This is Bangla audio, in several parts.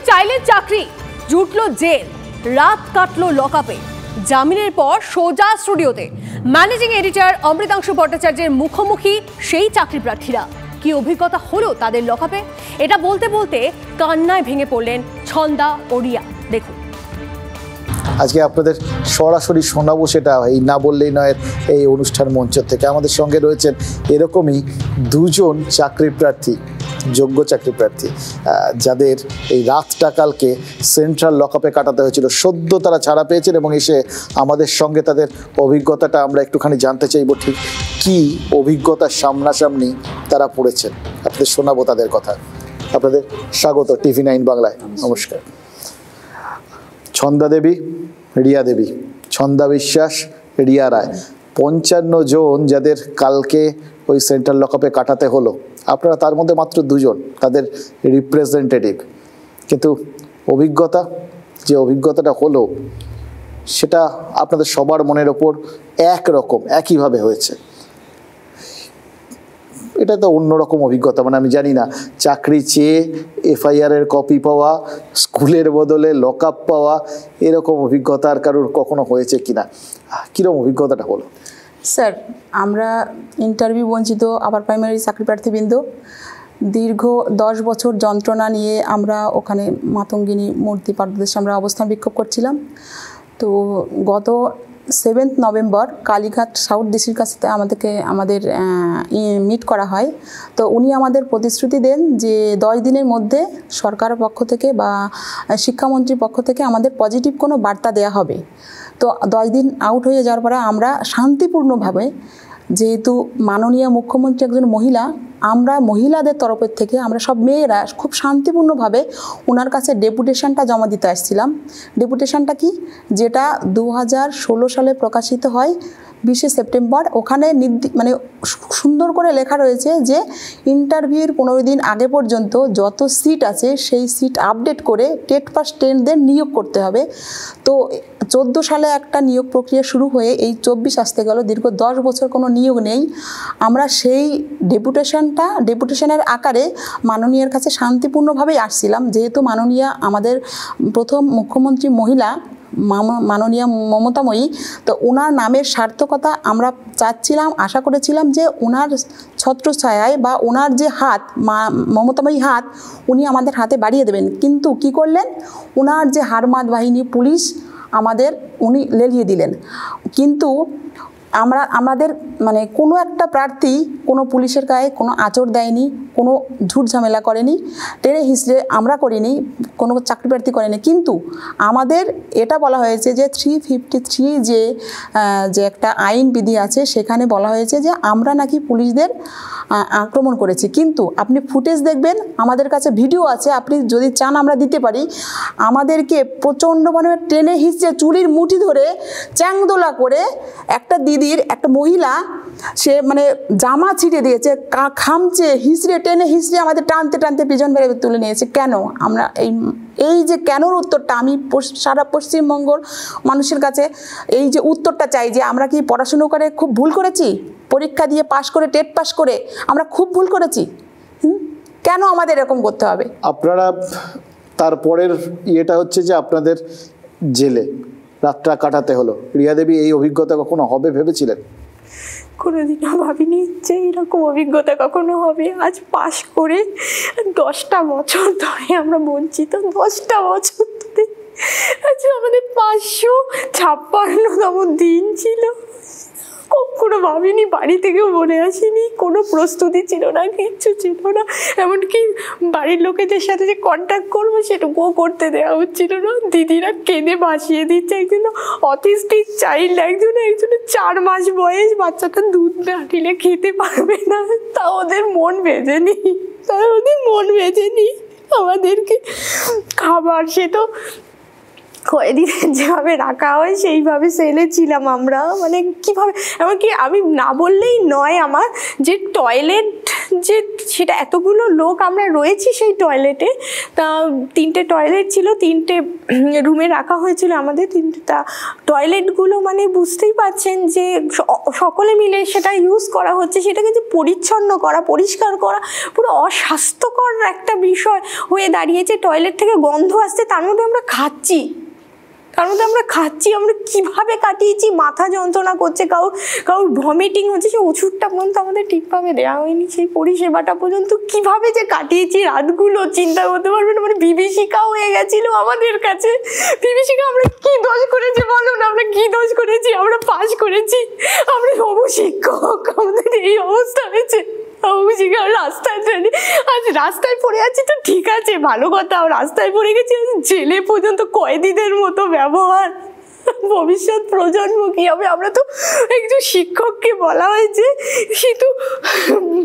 চাইলেন চাকরি, জুটলো জেল, রাত কাটলো লকআপে। জামিনের পর সোজা স্টুডিওতে ম্যানেজিং এডিটর অমৃতাংশু ভট্টাচার্যের মুখোমুখি সেই চাকরি প্রার্থীরা। কি অভিজ্ঞতা হলো তাদের লকআপে, এটা বলতে বলতে কান্নায় ভেঙে পড়লেন ছন্দা ও রিয়া। দেখুন, আজকে আপনাদের সরাসরি শোনাবো সেটা এই না বললেই নয় এই অনুষ্ঠান মঞ্চ থেকে। আমাদের সঙ্গে রয়েছেন এরকমই দুজন চাকরি প্রার্থী, যোগ্য চাকরি প্রার্থী, যাদের এই রাতটা কালকে সেন্ট্রাল লকআপে কাটাতে হয়েছিল। সদ্য তারা ছাড়া পেয়েছেন এবং এসে আমাদের সঙ্গে তাদের অভিজ্ঞতাটা আমরা একটুখানি জানতে চাইব, ঠিক কি অভিজ্ঞতার সামনাসামনি তারা পড়েছেন। আপনাদের শোনাবো তাদের কথা। আপনাদের স্বাগত TV9 বাংলায়। নমস্কার। ছন্দা দেবী, রিয়া দেবী, ছন্দা বিশ্বাস, রিয়া রায়, 55 জন যাদের কালকে ওই সেন্ট্রাল লকআপে কাটাতে হলো। আপনারা তার মধ্যে মাত্র দুজন তাদের রিপ্রেজেন্টেটিভ, কিন্তু অভিজ্ঞতা যে অভিজ্ঞতাটা হলো সেটা আপনাদের সবার মনের ওপর একরকম একইভাবে হয়েছে। এটা তো অন্যরকম অভিজ্ঞতা, মানে আমি জানি না চাকরি চেয়ে FIR এর কপি পাওয়া, স্কুলের বদলে লকআপ পাওয়া, এরকম অভিজ্ঞতা আর কারোর কখনো হয়েছে কিনা, কীরকম অভিজ্ঞতাটা হলো? স্যার, আমরা ইন্টারভিউ বঞ্চিত আপার প্রাইমারি চাকরি প্রার্থীবৃন্দ দীর্ঘ 10 বছর যন্ত্রণা নিয়ে আমরা ওখানে মাতঙ্গিনী মূর্তি পাদদেশে আমরা অবস্থান বিক্ষোভ করছিলাম। তো গত 7 নভেম্বর কালীঘাট সাউথ ডিসির কাছে আমাদের মিট করা হয়। তো উনি আমাদের প্রতিশ্রুতি দেন যে 10 দিনের মধ্যে সরকারের পক্ষ থেকে বা শিক্ষামন্ত্রীর পক্ষ থেকে আমাদের পজিটিভ কোনো বার্তা দেয়া হবে। তো 10 দিন আউট হয়ে যাওয়ার পরে আমরা শান্তিপূর্ণভাবে, যেহেতু মাননীয় মুখ্যমন্ত্রী একজন মহিলা, আমরা মহিলাদের তরফের থেকে আমরা সব মেয়েরা খুব শান্তিপূর্ণভাবে ওনার কাছে ডেপুটেশনটা জমা দিতে আসছিলাম। ডেপুটেশনটা কি, যেটা 2016 সালে প্রকাশিত হয় 20 সেপ্টেম্বর। ওখানে মানে সুন্দর করে লেখা রয়েছে যে ইন্টারভিউর 15 দিন আগে পর্যন্ত যত সিট আছে সেই সিট আপডেট করে টেট পাস 10দের নিয়োগ করতে হবে। তো 14 সালে একটা নিয়োগ প্রক্রিয়া শুরু হয়ে এই 24 আসতে গেল, দীর্ঘ 10 বছর কোনো নিয়োগ নেই। আমরা সেই ডেপুটেশনের আকারে মাননীয়ার কাছে শান্তিপূর্ণভাবেই আসছিলাম, যেহেতু মাননীয়া আমাদের প্রথম মুখ্যমন্ত্রী মহিলা, মাননীয়া মমতাময়ী। তো ওনার নামের সার্থকতা আমরা চাচ্ছিলাম, আশা করেছিলাম যে ওনার ছত্রছায়ায় বা ওনার যে হাত, মমতাময়ী হাত, উনি আমাদের হাতে বাড়িয়ে দেবেন। কিন্তু কি করলেন, ওনার যে হারমাত বাহিনী পুলিশ উনি লেলিয়ে দিলেন। কিন্তু আমাদের মানে কোনো একটা প্রার্থী কোনো পুলিশের গায়ে কোনো আঁচড় দেয়নি, কোনো ঝুট ঝামেলা করেনি, টেনে হিসড়ে আমরা করিনি, কোনো চাকরি প্রার্থী করেনি। কিন্তু আমাদের এটা বলা হয়েছে যে 353 যে একটা আইন বিধি আছে, সেখানে বলা হয়েছে যে আমরা নাকি পুলিশদের আক্রমণ করেছি। কিন্তু আপনি ফুটেজ দেখবেন, আমাদের কাছে ভিডিও আছে, আপনি যদি চান আমরা দিতে পারি। আমাদেরকে প্রচণ্ড মানে টেনে হিসড়ে চুরির মুঠি ধরে চ্যাংদোলা করে একটা মহিলা, সে মানে জামা ছিঁড়ে দিয়েছে, খামচে হিসড়ে টেনে হিসড়ে আমাদের টানতে টানতে পিছন বেড়ে তুলে নিয়েছে। কেন? আমরা এই যে কেনর উত্তরটা আমি সারা পশ্চিমবঙ্গর মানুষের কাছে এই যে উত্তরটা চাই, যে আমরা কি পড়াশুনো করে খুব ভুল করেছি, পরীক্ষা দিয়ে পাশ করে টেট পাশ করে আমরা খুব ভুল করেছি? কেন আমাদের এরকম করতে হবে? আপনারা তারপরের ইয়েটা হচ্ছে যে আপনাদের জেলে রাতটা কাটাতে হলো। রিয়া দেবী, এই অভিজ্ঞতা কখনো হবে ভেবেছিলেন? কোনোদিনও ভাবিনি যে এরকম অভিজ্ঞতা কখনো হবে। আজ পাশ করে 10টা বছর ধরে আমরা বঞ্চিত, 10টা বছর ধরে। আজ আমাদের 556তম দিন ছিল। কখনো ভাবিনি, বাড়ি থেকেও বলে আসিনি, কোনো প্রস্তুতি ছিল না, কিচ্ছু ছিল না। এমনকি বাড়ির লোকেদের সাথে যে কন্ট্যাক্ট করবো সেটুকুও করতে দেওয়া হচ্ছিল না। দিদিরা কেঁদে ভাসিয়ে দিচ্ছে। একজন অটিস্টিক চাইল্ড, একজনের 4 মাস বয়স, বাচ্চাটা দুধ না দিলে খেতে পারবে না। তা ওদের মন ভেজেনি, আমাদেরকে খাবার সে তো কয়েকদিন যেভাবে রাখা হয় সেইভাবে সেলে ছিলাম আমরা। মানে কীভাবে, এমনকি আমি না বললেই নয়, আমার যে টয়লেট যে সেটা এতগুলো লোক আমরা রয়েছি সেই টয়লেটে, তা 3টে টয়লেট ছিল, 3টে রুমে রাখা হয়েছিল আমাদের 3টে। তা টয়লেটগুলো মানে বুঝতেই পারছেন যে সকলে মিলে সেটা ইউজ করা হচ্ছে, সেটাকে যে পরিচ্ছন্ন করা, পরিষ্কার করা পুরো অস্বাস্থ্যকর একটা বিষয় হয়ে দাঁড়িয়েছে। টয়লেট থেকে গন্ধ আসছে, তার মধ্যে আমরা খাচ্ছি, আমরা কিভাবে কাটিয়েছি, মাথা যন্ত্রণা করছে, কারোর ভমিটিং হচ্ছে, সেই ওষুধটা পর্যন্ত আমাদের ঠিকভাবে দেওয়া হয়নি, সেই পরিষেবাটা পর্যন্ত কিভাবে যে কাটিয়েছি রাতগুলো চিন্তা করতে পারবেন। মানে বিভীষিকা হয়ে গেছিল আমাদের কাছে, বিভীষিকা। আমরা কি দোষ করেছি বলুন, আমরা কি দোষ করেছি? আমরা পাস করেছি, আমরা সবু শিক্ষক, আমাদের এই অবস্থা হয়েছে। আজ রাস্তায় পড়ে আছি তো ঠিক আছে, ভালো কথা, রাস্তায় পড়ে গেছি, জেলে পর্যন্ত কয়েদিদের মতো ব্যবহার। ভবিষ্যৎ প্রজন্ম কি হবে? আমরা তো একজন শিক্ষককে বলা হয়েছে কিন্তু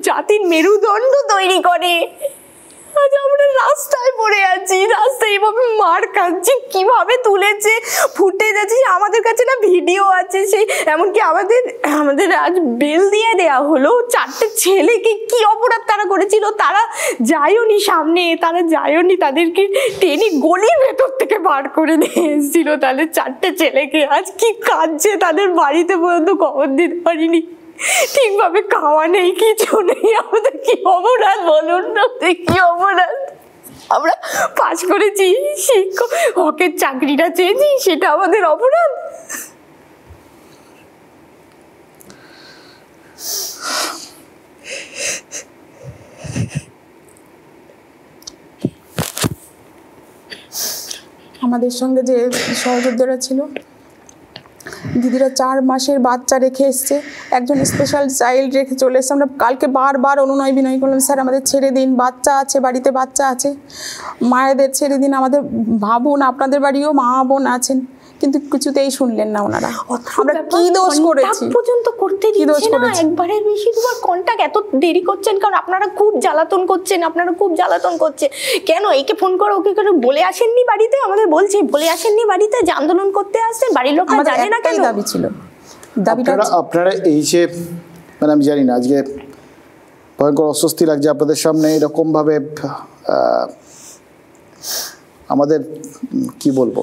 জাতির মেরুদণ্ড তৈরি করে, আজ আমরা রাস্তায় পড়ে আছি, রাস্তায় এভাবে মার খাচ্ছি, কিভাবে তুলেছে ফুটে যাচ্ছে। আমাদের কাছে না ভিডিও আছে, সেই এমনকি আমাদের আজ বেল দিয়ে দেওয়া হলো। 4টে ছেলেকে কি অপরাধ তারা করেছিল, তারা যায়নি সামনে, তারা যায়নি, তাদেরকে টেনে গলির ভেতর থেকে বার করে নিয়ে এসেছিল। তাহলে 4টে ছেলেকে আজ কি কাঁদছে, তাদের বাড়িতে পর্যন্ত খবর দিতে পারিনি, ঠিকভাবে খাওয়া নেই, কিছু নেই। আমাদের কি অপরাধ বলুন না, কি অপরাধ? আমরা পাস করেছি, শিক্ষক হকের চাকরিটা চেয়েছি, সেটা আমাদের অপরাধ? আমাদের সঙ্গে যে সহযোদ্ধারা ছিল, দিদিরা 4 মাসের বাচ্চা রেখে এসছে, একজন স্পেশাল চাইল্ড রেখে চলে এসছে। আমরা কালকে বারবার অনুনয় বিনয় করলাম, স্যার আমাদের ছেড়ে দিন, বাচ্চা আছে, বাড়িতে বাচ্চা আছে, মায়েদের ছেড়ে দিন, আমাদের ভাবুন আপনাদের বাড়িও মা বোন আছেন, কিন্তু কিছুতেই শুনলেন না ওনারা। আমরা কি দোষ করেছি পর্যন্ত করতে দিচ্ছে না, একবারের বেশি দুবার কন্টাক্ট এত দেরি করছেন, কারণ আপনারা খুব জ্বালাতন করছেন, কেন একে ফোন করো, ওকে করে বলে আসেননি বাড়িতে? আমাদের বলছে বলে আসেননি বাড়িতে, যে আন্দোলন করতে আসছেন, বাড়ির লোকরা জানে না কেন? দাবি ছিল, দাবিটা আপনারা এই যে মানে আমি জানি না, আজকে ভয়ঙ্কর অস্বস্তি লাগছে আপনাদের সামনে এরকম ভাবে, আমাদের কি বলবো,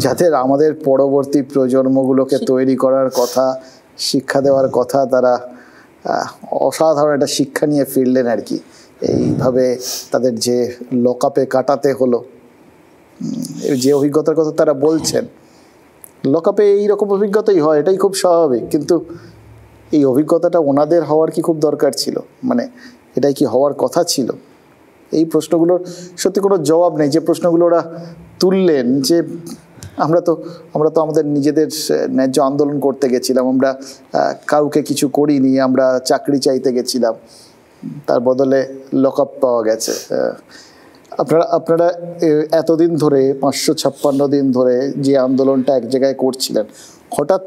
যাদের আমাদের পরবর্তী প্রজন্মগুলোকে তৈরি করার কথা, শিক্ষা দেওয়ার কথা, তারা অসাধারণ একটা শিক্ষা নিয়ে ফিরলেন আর কি। এইভাবে তাদের যে লকআপে কাটাতে হলো, যে অভিজ্ঞতার কথা তারা বলছেন, লকআপে এইরকম অভিজ্ঞতাই হয়, এটাই খুব স্বাভাবিক। কিন্তু এই অভিজ্ঞতাটা ওনাদের হওয়ার কি খুব দরকার ছিল? মানে এটাই কি হওয়ার কথা ছিল? এই প্রশ্নগুলোর সত্যি কোনো জবাব নেই। যে প্রশ্নগুলো ওরা তুললেন, যে আমরা তো আমাদের নিজেদের ন্যায্য আন্দোলন করতে গেছিলাম, আমরা কাউকে কিছু করিনি, আমরা চাকরি চাইতে গেছিলাম, তার বদলে লকআপ পাওয়া গেছে। আপনারা এতদিন ধরে 556 দিন ধরে যে আন্দোলনটা এক জায়গায় করছিলেন, হঠাৎ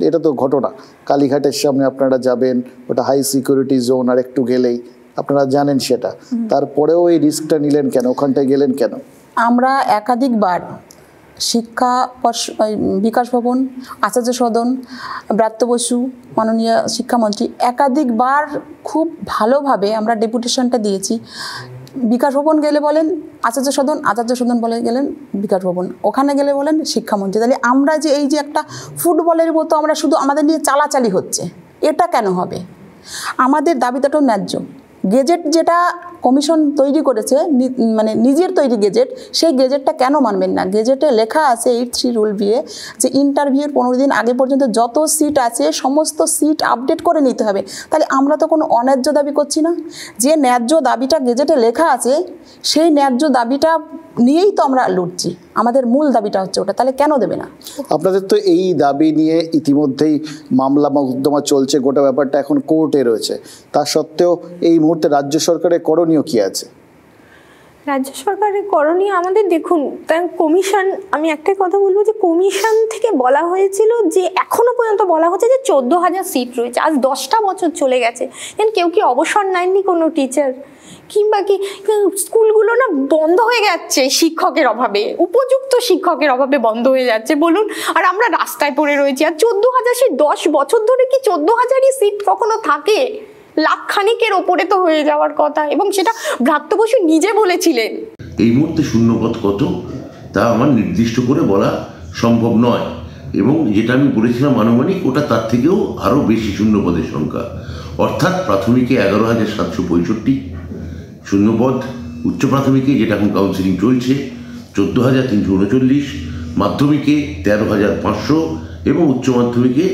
এটা তো ঘটনা, কালীঘাটের সামনে আপনারা যাবেন, ওটা হাই সিকিউরিটি জোন, আর একটু গেলেই আপনারা জানেন সেটা, তারপরেও এই রিস্কটা নিলেন কেন? ওখানটায় গেলেন কেন? আমরা একাধিকবার শিক্ষা বিকাশ ভবন, আচার্য সদন, ব্রাত্য বসু, মাননীয় শিক্ষামন্ত্রী, একাধিকবার খুব ভালোভাবে আমরা ডেপুটেশনটা দিয়েছি। বিকাশ ভবন গেলে বলেন আচার্য সদন বলে গেলেন বিকাশ ভবন, ওখানে গেলে বলেন শিক্ষামন্ত্রী। তাহলে আমরা যে এই যে একটা ফুটবলের মতো আমরা শুধু আমাদের নিয়ে চালাচালি হচ্ছে, এটা কেন হবে? আমাদের দাবিটাও ন্যায্য। গেজেট যেটা কমিশন তৈরি করেছে, মানে নিজের তৈরি গেজেট, সেই গেজেটটা কেন মানবেন না? গেজেটে লেখা আছে 83 রুল বিয়ে যে ইন্টারভিউর 15 দিন আগে পর্যন্ত যত সিট আছে সমস্ত সিট আপডেট করে নিতে হবে। তাহলে আমরা তো কোনো অন্যায্য দাবি করছি না। যে ন্যায্য দাবিটা গেজেটে লেখা আছে সেই ন্যায্য দাবিটা নিয়েই তো আমরা লড়ছি, আমাদের মূল দাবিটা হচ্ছে ওটা, তাহলে কেন দেবে না? আপনাদের তো এই দাবি নিয়ে ইতিমধ্যেই মামলা মোকদ্দমা চলছে, গোটা ব্যাপারটা এখন কোর্টে রয়েছে, তা সত্ত্বেও এই মুহূর্তে রাজ্য সরকারের করণীয় কি আছে? রাজ্য সরকারের করণীয় আমাদের দেখুন, তাই কমিশন, আমি একটাই কথা বলবো যে কমিশন থেকে বলা হয়েছিল যে এখনো পর্যন্ত বলা হচ্ছে যে 14,000 সিট রয়েছে। আজ 10টা বছর চলে গেছে, কেউ কি অবসর নেননি কোনো টিচার? কিংবা কি স্কুলগুলো না বন্ধ হয়ে যাচ্ছে শিক্ষকের অভাবে, উপযুক্ত শিক্ষকের অভাবে বন্ধ হয়ে যাচ্ছে বলুন, আর আমরা রাস্তায় পড়ে রয়েছি। আর 14,000 সিট 10 বছর ধরে কি 14,000ই সিট কখনো থাকে? লাখখানিকের ওপরে তো হয়ে যাওয়ার কথা, এবং সেটা ব্রাত্য বসু নিজে বলেছিলেন। এই মুহূর্তে শূন্যপদ কত তা আমার নির্দিষ্ট করে বলা সম্ভব নয়, এবং যেটা আমি বলেছিলাম আনুমানিক, ওটা তার থেকেও আরও বেশি শূন্যপদের সংখ্যা। অর্থাৎ প্রাথমিকে 11,765 শূন্যপদ, উচ্চ প্রাথমিকে যেটা এখন কাউন্সিলিং চলছে 14,339, মাধ্যমিকে 13,500 এবং উচ্চ মাধ্যমিকে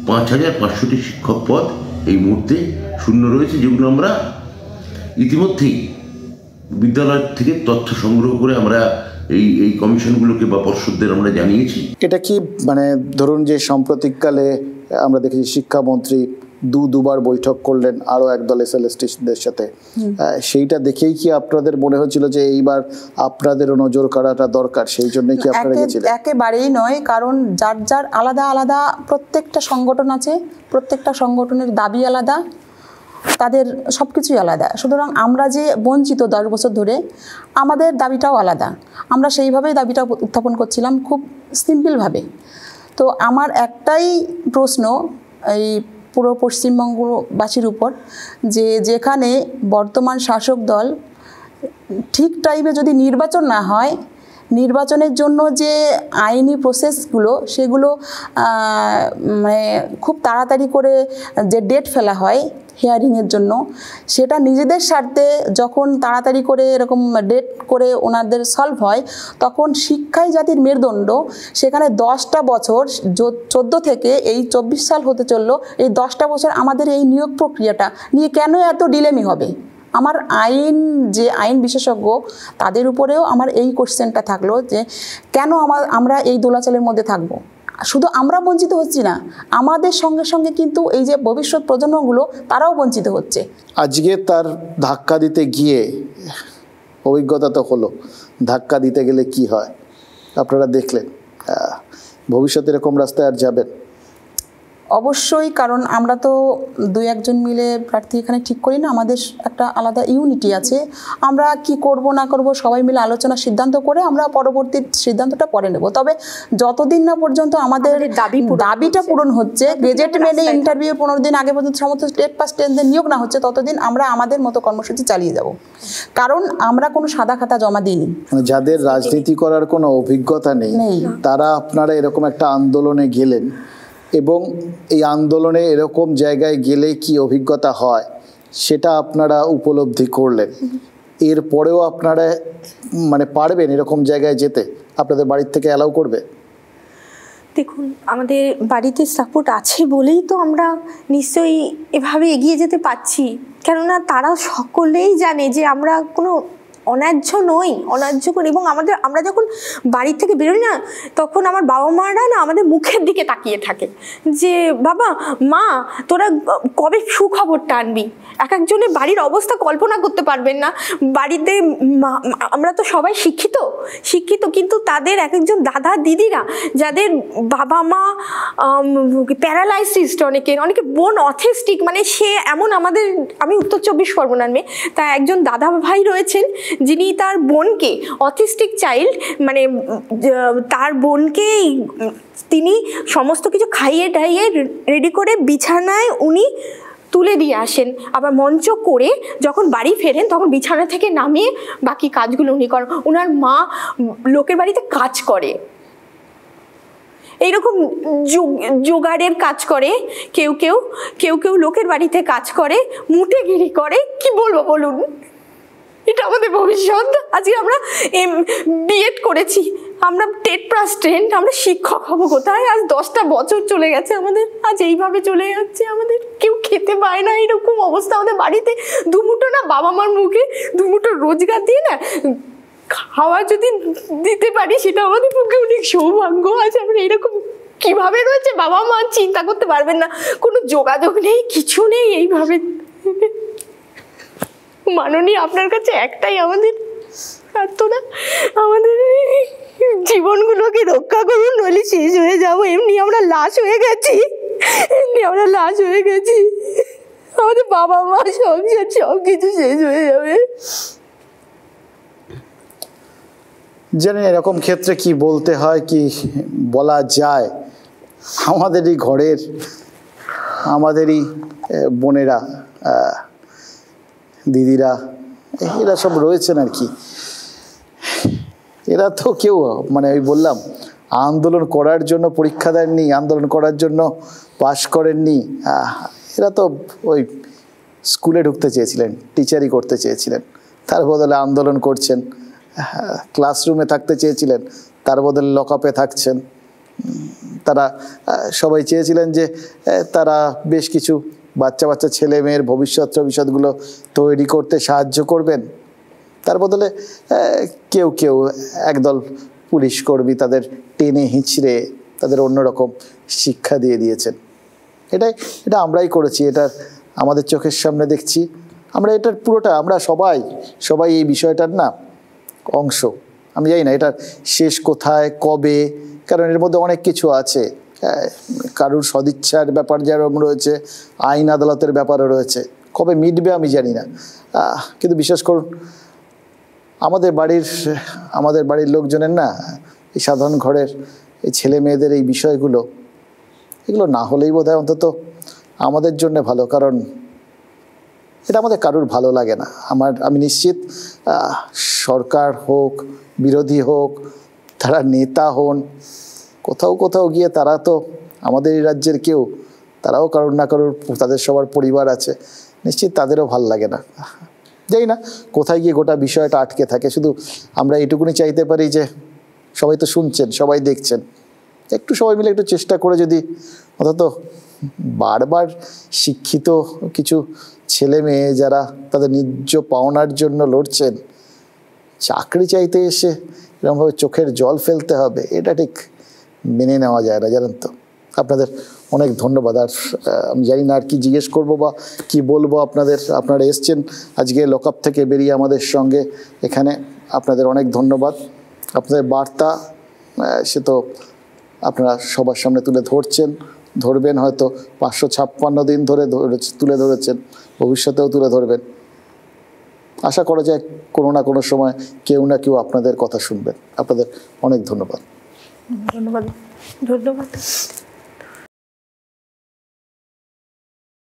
5,500টি শিক্ষক পদ এই মুহূর্তে শূন্য রয়েছে, যেগুলো আমরা ইতিমধ্যেই বিদ্যালয় থেকে তথ্য সংগ্রহ করে আমরা এই কমিশনগুলোকে বা পর্ষদদের আমরা জানিয়েছি। এটা কি মানে ধরুন যে সাম্প্রতিককালে আমরা দেখেছি শিক্ষামন্ত্রী দুবার বৈঠক করলেন আরও একদল এসএলএসটিদের সাথে, সেইটা দেখেই কি আপনাদের মনে হচ্ছিল যে এইবার আপনাদেরও নজর কাড়াটা দরকার, সেই জন্যই কি আপনারা গেছিলেন? একেবারেই নয়, কারণ যার যার আলাদা আলাদা প্রত্যেকটা সংগঠন আছে, প্রত্যেকটা সংগঠনের দাবি আলাদা, তাদের সব কিছুই আলাদা। সুতরাং আমরা যে বঞ্চিত 10 বছর ধরে, আমাদের দাবিটাও আলাদা। আমরা সেইভাবেই দাবিটা উত্থাপন করছিলাম খুব সিম্পলভাবে। তো আমার একটাই প্রশ্ন এই পুরো পশ্চিমবঙ্গবাসীর উপর, যে যেখানে বর্তমান শাসক দল ঠিক টাইমে যদি নির্বাচন না হয়, নির্বাচনের জন্য যে আইনি প্রসেসগুলো সেগুলো মানে খুব তাড়াতাড়ি করে যে ডেট ফেলা হয় হিয়ারিংয়ের জন্য, সেটা নিজেদের স্বার্থে যখন তাড়াতাড়ি করে এরকম ডেট করে ওনাদের সলভ হয়, তখন শিক্ষাই জাতির মেরুদণ্ড, সেখানে 10টা বছর 14 থেকে এই 24 সাল হতে চললো, এই 10টা বছর আমাদের এই নিয়োগ প্রক্রিয়াটা নিয়ে কেন এত ডিলেমি হবে? আমার আইন বিশেষজ্ঞ তাদের উপরেও আমার এই কোশ্চেনটা থাকলো যে কেন আমরা এই দোলাচলের মধ্যে থাকবো? শুধু আমরা বঞ্চিত হচ্ছি না, আমাদের সঙ্গে সঙ্গে কিন্তু এই যে ভবিষ্যৎ প্রজন্মগুলো তারাও বঞ্চিত হচ্ছে। আজকে তার ধাক্কা দিতে গিয়ে অভিজ্ঞতা তো হলো, ধাক্কা দিতে গেলে কি হয় আপনারা দেখলেন, ভবিষ্যতে এরকম রাস্তায় আর যাবেন? অবশ্যই, কারণ আমরা তো 2-1 জন মিলে প্রার্থী এখানে ঠিক করি না, আমাদের একটা আলাদা ইউনিটি আছে। আমরা কি করব না করব সবাই মিলে আলোচনা সিদ্ধান্ত করে আমরা পরবর্তী সিদ্ধান্তটা পরে নেব। তবে যতদিন না পর্যন্ত আমাদের দাবিটা পূরণ হচ্ছে, গেজেট মেনে ইন্টারভিউ 15 দিন আগে পর্যন্ত সমস্ত স্টেট পাস টেনদের নিয়োগ না হচ্ছে, ততদিন আমরা আমাদের মতো কর্মসূচি চালিয়ে যাব। কারণ আমরা কোনো সাদা খাতা জমা দিইনি। মানে যাদের রাজনীতি করার কোনো অভিজ্ঞতা নেই, তারা আপনারা এরকম একটা আন্দোলনে গেলেন, এবং এই আন্দোলনে এরকম জায়গায় গেলে কি অভিজ্ঞতা হয় সেটা আপনারা উপলব্ধি করলেন। এরপরেও আপনারা মানে পারবেন এরকম জায়গায় যেতে? আপনাদের বাড়ির থেকে অ্যালাউ করবে? দেখুন, আমাদের বাড়িতে সাপোর্ট আছে বলেই তো আমরা নিশ্চয়ই এভাবে এগিয়ে যেতে পারছি। কেননা তারা সকলেই জানে যে আমরা কোনো অন্যায্য নই, অন্যায্য করি। এবং আমরা যখন বাড়ি থেকে বেরোই না, তখন আমার বাবা মারা না আমাদের মুখের দিকে তাকিয়ে থাকে যে বাবা মা তোরা কবে সুখবরটা আনবি। এক একজনের বাড়ির অবস্থা কল্পনা করতে পারবেন না। বাড়িতে আমরা তো সবাই শিক্ষিত, কিন্তু তাদের এক একজন দাদা দিদিরা যাদের বাবা মা প্যারালাইসিসড, অনেকে বোন অথিস্টিক, মানে সে এমন, আমি উত্তর 24 পরগনার মেয়ে, তা একজন দাদা ভাই রয়েছেন যিনি তার বোনকে, অথিস্টিক চাইল্ড, মানে তার বোনকে তিনি সমস্ত কিছু খাইয়ে টাইয়ে রেডি করে বিছানায় উনি তুলে দিয়ে আসেন। আবার মঞ্চ করে যখন বাড়ি ফেরেন তখন বিছানা থেকে নামিয়ে বাকি কাজগুলো উনি করেন। ওনার মা লোকের বাড়িতে কাজ করে, এইরকম জোগাড়ের কাজ করে, কেউ কেউ লোকের বাড়িতে কাজ করে, মুটেগিরি করে। কি বলবো বলুন, এটা আমাদের ভবিষ্যৎ। আজকে আমরা বিএড করেছি, আমরা টেট পাস টেন্ট, আমরা শিক্ষক হব কোথায়? আজ 10টা বছর চলে গেছে আমাদের, আজ এইভাবে চলে যাচ্ছে আমাদের। কেউ খেতে পায় না, এরকম অবস্থা আমাদের বাড়িতে। দুমুঠো না বাবা মার মুখে দুমুঠো রোজগার দিয়ে না খাওয়া যদি দিতে পারি, সেটা আমাদের পক্ষে অনেক সৌভাগ্য। আজ আমরা এরকম কিভাবে রয়েছে বাবা মা চিন্তা করতে পারবেন না। কোনো যোগাযোগ নেই, কিছু নেই। এইভাবে মাননীয় আপনার কাছে একটাই আমাদের প্রার্থনা, আমাদের জীবনগুলোকে রক্ষা করুন, নইলে শেষ হয়ে যাবো। এমনি আমরা লাশ হয়ে গেছি, আমাদের বাবা মা সংসার সব কিছু শেষ হয়ে যাবে। জানেন এরকম ক্ষেত্রে কি বলতে হয় কি বলা যায়। আমাদেরই ঘরের, আমাদেরই বোনেরা দিদিরা, এরা সব রয়েছেন আর কি। এরা তো কেউ মানে ওই বললাম আন্দোলন করার জন্য পরীক্ষা দেননি, আন্দোলন করার জন্য পাশ করেননি। এরা তো ওই স্কুলে ঢুকতে চেয়েছিলেন, টিচারই করতে চেয়েছিলেন, তার বদলে আন্দোলন করছেন। ক্লাসরুমে থাকতে চেয়েছিলেন, তার বদলে লকআপে থাকছেন। তারা সবাই চেয়েছিলেন যে তারা বেশ কিছু বাচ্চা বাচ্চা ছেলে মেয়ের ভবিষ্যৎগুলো তৈরি করতে সাহায্য করবেন, তার বদলে কেউ কেউ একদল পুলিশ কর্মী তাদের টেনে হিঁচড়ে তাদের অন্যরকম শিক্ষা দিয়ে দিয়েছেন। এটা আমরাই করেছি, এটা আমাদের চোখের সামনে দেখছি। আমরা এটার পুরোটা আমরা সবাই এই বিষয়টার না অংশ। আমি জানি না এটার শেষ কোথায়, কবে, কারণ এর মধ্যে অনেক কিছু আছে। কারুর সদিচ্ছার ব্যাপার যেরকম রয়েছে, আইন আদালতের ব্যাপারও রয়েছে, কবে মিটবে আমি জানি না। কিন্তু বিশ্বাস করুন আমাদের বাড়ির লোকজনের না এই সাধারণ ঘরের এই ছেলে মেয়েদের এই বিষয়গুলো এগুলো না হলেই বোধহয় অন্তত আমাদের জন্য ভালো, কারণ এটা আমাদের কারুর ভালো লাগে না। আমি নিশ্চিত সরকার হোক, বিরোধী হোক, তারা নেতা হন, কোথাও গিয়ে তারা তো আমাদের এই রাজ্যের কেউ, তারাও কারোর না কারোর তাদের সবার পরিবার আছে, নিশ্চিত তাদেরও ভাল লাগে না। জানি না কোথায় গিয়ে গোটা বিষয়টা আটকে থাকে। শুধু আমরা এইটুকুনি চাইতে পারি যে সবাই তো শুনছেন, সবাই দেখছেন, একটু সবাই মিলে একটু চেষ্টা করে যদি অন্তত বারবার শিক্ষিত কিছু ছেলে মেয়ে যারা তাদের ন্যায্য পাওনার জন্য লড়ছেন, চাকরি চাইতে এসে এরকমভাবে চোখের জল ফেলতে হবে, এটা ঠিক মেনে নেওয়া যায় না, জানেন তো। আপনাদের অনেক ধন্যবাদ। আর আমি জানি না আর কি জিজ্ঞেস করবো বা কি বলবো আপনারা এসছেন আজকে লকআপ থেকে বেরিয়ে আমাদের সঙ্গে এখানে, আপনাদের অনেক ধন্যবাদ। আপনাদের বার্তা সে তো আপনারা সবার সামনে ধরবেন, হয়তো 556 দিন ধরে তুলে ধরেছেন, ভবিষ্যতেও তুলে ধরবেন। আশা করা যায় কোনো না কোনো সময় কেউ না কেউ আপনাদের কথা শুনবেন। আপনাদের অনেক ধন্যবাদ। ধন্যবাদ।